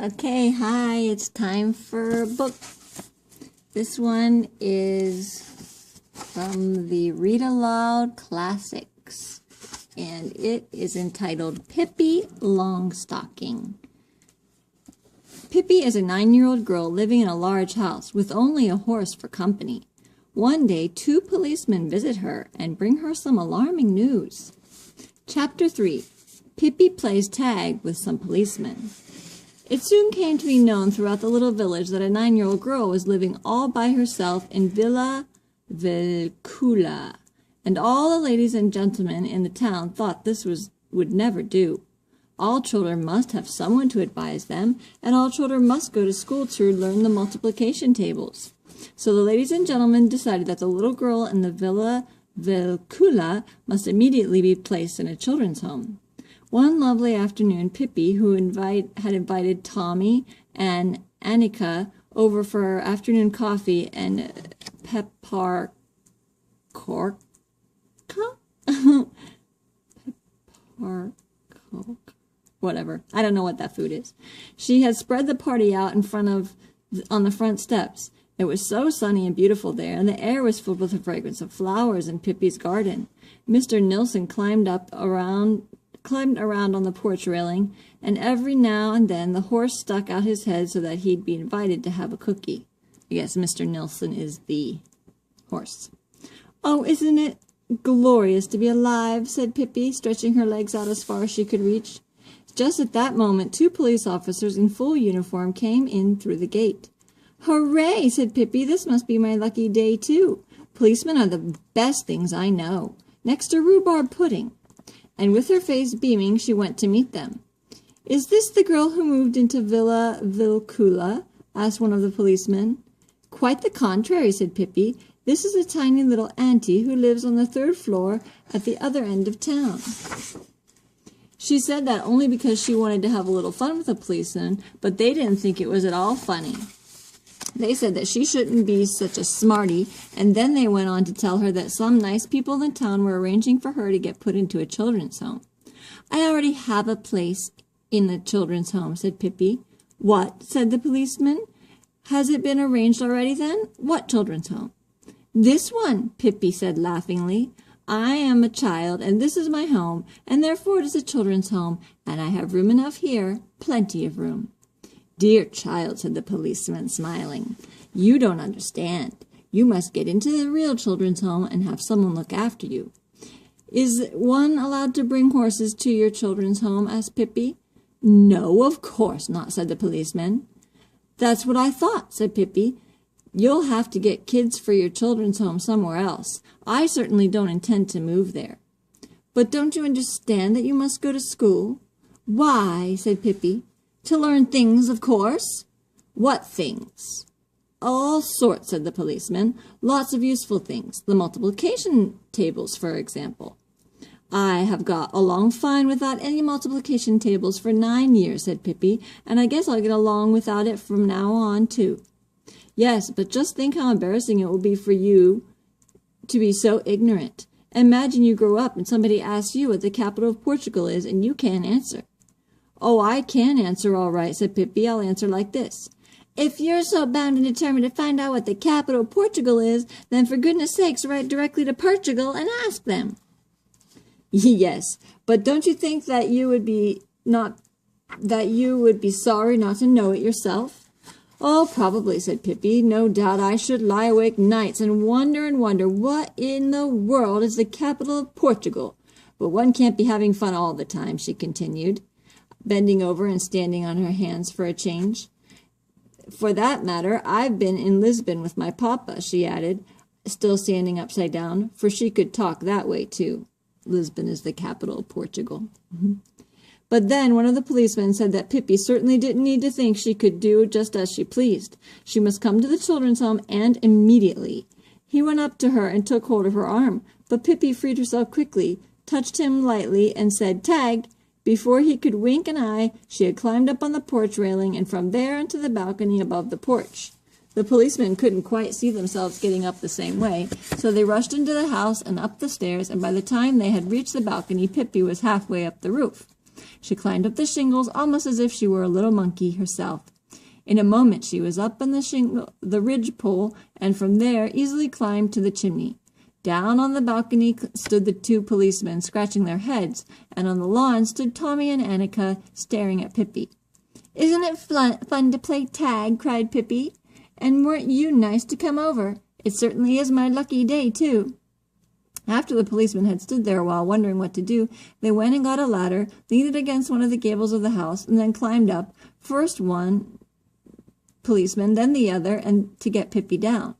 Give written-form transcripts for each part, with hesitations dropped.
Okay, hi, it's time for a book. This one is from the Read Aloud Classics, and it is entitled Pippi Longstocking. Pippi is a 9-year-old girl living in a large house with only a horse for company. One day, 2 policemen visit her and bring her some alarming news. Chapter 3. Pippi plays tag with some policemen. It soon came to be known throughout the little village that a 9-year-old girl was living all by herself in Villa Vilcula, and all the ladies and gentlemen in the town thought this would never do. All children must have someone to advise them, and all children must go to school to learn the multiplication tables. So the ladies and gentlemen decided that the little girl in the Villa Vilcula must immediately be placed in a children's home. One lovely afternoon, Pippi, who had invited Tommy and Annika over for afternoon coffee and pepparkorka? Whatever. I don't know what that food is. She had spread the party out on the front steps. It was so sunny and beautiful there, and the air was filled with the fragrance of flowers in Pippi's garden. Mr. Nilsson climbed around on the porch railing, and every now and then the horse stuck out his head so that he'd be invited to have a cookie. I guess Mr. Nilsson is the horse. "Oh, isn't it glorious to be alive?" said Pippi, stretching her legs out as far as she could reach. Just at that moment, 2 police officers in full uniform came in through the gate. "Hooray!" said Pippi. "This must be my lucky day, too. Policemen are the best things I know, next to rhubarb pudding." And with her face beaming, she went to meet them. "Is this the girl who moved into Villa Vilcula?" asked one of the policemen. "Quite the contrary," said Pippi. "This is a tiny little auntie who lives on the 3rd floor at the other end of town." She said that only because she wanted to have a little fun with the policemen, but they didn't think it was at all funny. They said that she shouldn't be such a smarty, and then they went on to tell her that some nice people in the town were arranging for her to get put into a children's home. "I already have a place in the children's home," said Pippi. "What?" said the policeman. "Has it been arranged already then? What children's home?" "This one," Pippi said laughingly. "I am a child, and this is my home, and therefore it is a children's home, and I have room enough here, plenty of room." "Dear child," said the policeman, smiling, "you don't understand. You must get into the real children's home and have someone look after you." "Is one allowed to bring horses to your children's home?" asked Pippi. "No, of course not," said the policeman. "That's what I thought," said Pippi. "You'll have to get kids for your children's home somewhere else. I certainly don't intend to move there." "But don't you understand that you must go to school?" "Why?" said Pippi. "To learn things, of course." "What things?" "All sorts," said the policeman. "Lots of useful things. The multiplication tables, for example." "I have got along fine without any multiplication tables for 9 years," said Pippi, "and I guess I'll get along without it from now on, too." "Yes, but just think how embarrassing it will be for you to be so ignorant. Imagine you grow up and somebody asks you what the capital of Portugal is, and you can't answer." "Oh, I can answer all right," said Pippi. "I'll answer like this. If you're so bound and determined to find out what the capital of Portugal is, then for goodness sakes write directly to Portugal and ask them." "Yes, but don't you think that you would be sorry not to know it yourself?" "Oh, probably," said Pippi. "No doubt I should lie awake nights and wonder what in the world is the capital of Portugal. But one can't be having fun all the time," she continued, bending over and standing on her hands for a change. "For that matter, I've been in Lisbon with my papa," she added, still standing upside down, for she could talk that way too. Lisbon is the capital of Portugal. But then one of the policemen said that Pippi certainly didn't need to think she could do just as she pleased. She must come to the children's home, and immediately. He went up to her and took hold of her arm, but Pippi freed herself quickly, touched him lightly, and said, "Tag." Before he could wink an eye, she had climbed up on the porch railing and from there into the balcony above the porch. The policemen couldn't quite see themselves getting up the same way, so they rushed into the house and up the stairs, and by the time they had reached the balcony, Pippi was halfway up the roof. She climbed up the shingles almost as if she were a little monkey herself. In a moment she was up on the ridge pole, and from there easily climbed to the chimney. Down on the balcony stood the two policemen, scratching their heads, and on the lawn stood Tommy and Annika, staring at Pippi. "Isn't it fun to play tag?" cried Pippi. "And weren't you nice to come over? It certainly is my lucky day, too." After the policemen had stood there a while, wondering what to do, they went and got a ladder, leaned it against one of the gables of the house, and then climbed up, first one policeman, then the other, and to get Pippi down.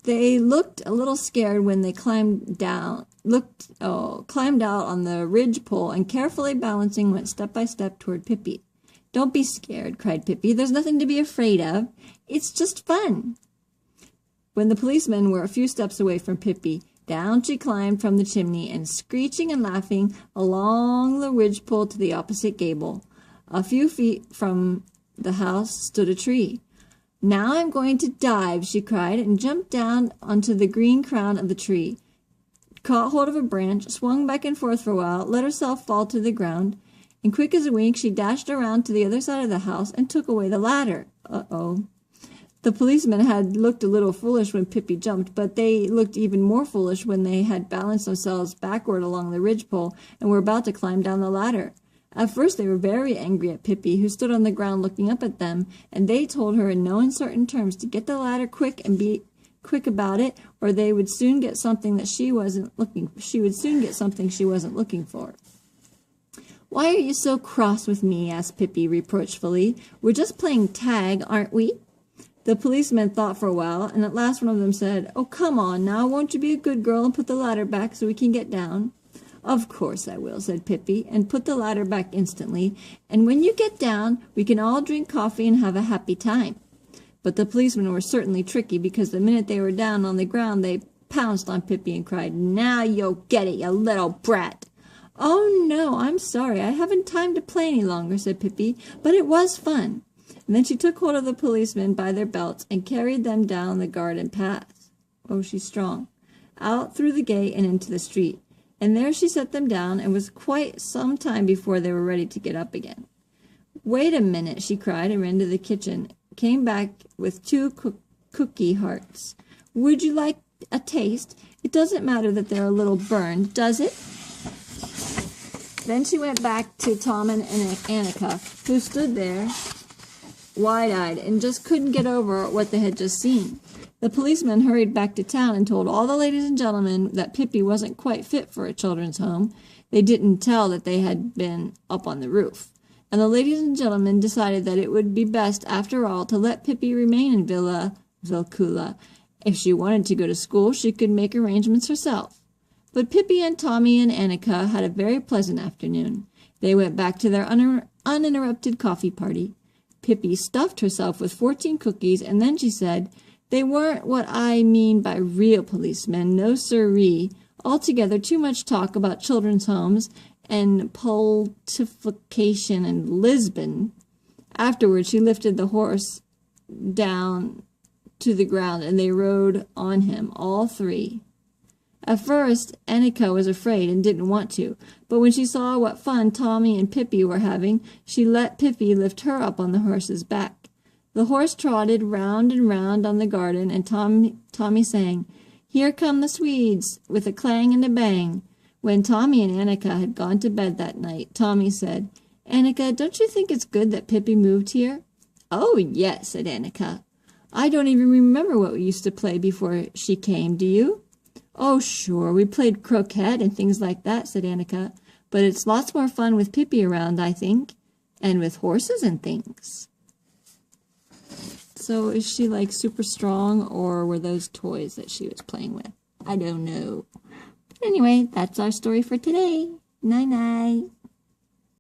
They looked a little scared when they climbed out on the ridge pole, and carefully balancing went step by step toward Pippi. "Don't be scared," cried Pippi. "There's nothing to be afraid of. It's just fun." When the policemen were a few steps away from Pippi, down she climbed from the chimney, and screeching and laughing along the ridge pole to the opposite gable. A few feet from the house stood a tree. "Now I'm going to dive," she cried, and jumped down onto the green crown of the tree, caught hold of a branch, swung back and forth for a while, let herself fall to the ground, and quick as a wink she dashed around to the other side of the house and took away the ladder. Uh-oh. The policemen had looked a little foolish when Pippi jumped, but they looked even more foolish when they had balanced themselves backward along the ridgepole and were about to climb down the ladder. At first they were very angry at Pippi, who stood on the ground looking up at them, and they told her in no uncertain terms to get the ladder quick and be quick about it, or they would soon get something that she wasn't looking for. "Why are you so cross with me?" asked Pippi reproachfully. "We're just playing tag, aren't we?" The policeman thought for a while, and at last one of them said, "Oh, come on now, won't you be a good girl and put the ladder back so we can get down?" "Of course I will," said Pippi, and put the ladder back instantly, "and when you get down, we can all drink coffee and have a happy time." But the policemen were certainly tricky, because the minute they were down on the ground, they pounced on Pippi and cried, "Now you'll get it, you little brat." "Oh, no, I'm sorry, I haven't time to play any longer," said Pippi, "but it was fun." And then she took hold of the policemen by their belts and carried them down the garden path. Oh, she's strong. Out through the gate and into the street. And there she set them down, and was quite some time before they were ready to get up again. "Wait a minute," she cried, and ran to the kitchen, came back with two cookie hearts. "Would you like a taste? It doesn't matter that they're a little burned, does it?" Then she went back to Tom and Annika, who stood there wide-eyed and just couldn't get over what they had just seen. The policeman hurried back to town and told all the ladies and gentlemen that Pippi wasn't quite fit for a children's home. They didn't tell that they had been up on the roof. And the ladies and gentlemen decided that it would be best, after all, to let Pippi remain in Villa Vilcula. If she wanted to go to school, she could make arrangements herself. But Pippi and Tommy and Annika had a very pleasant afternoon. They went back to their uninterrupted coffee party. Pippi stuffed herself with 14 cookies, and then she said, "They weren't what I mean by real policemen, no siree. Altogether too much talk about children's homes and politification in Lisbon." Afterwards she lifted the horse down to the ground, and they rode on him, all three. At first Annika was afraid and didn't want to, but when she saw what fun Tommy and Pippi were having, she let Pippi lift her up on the horse's back. The horse trotted round and round on the garden, and Tommy sang, "Here come the Swedes," with a clang and a bang. When Tommy and Annika had gone to bed that night, Tommy said, "Annika, don't you think it's good that Pippi moved here?" "Oh, yes," said Annika. "I don't even remember what we used to play before she came, do you?" "Oh, sure, we played croquet and things like that," said Annika. "But it's lots more fun with Pippi around, I think, and with horses and things." So is she like super strong, or were those toys that she was playing with? I don't know. But anyway, that's our story for today. Night-night.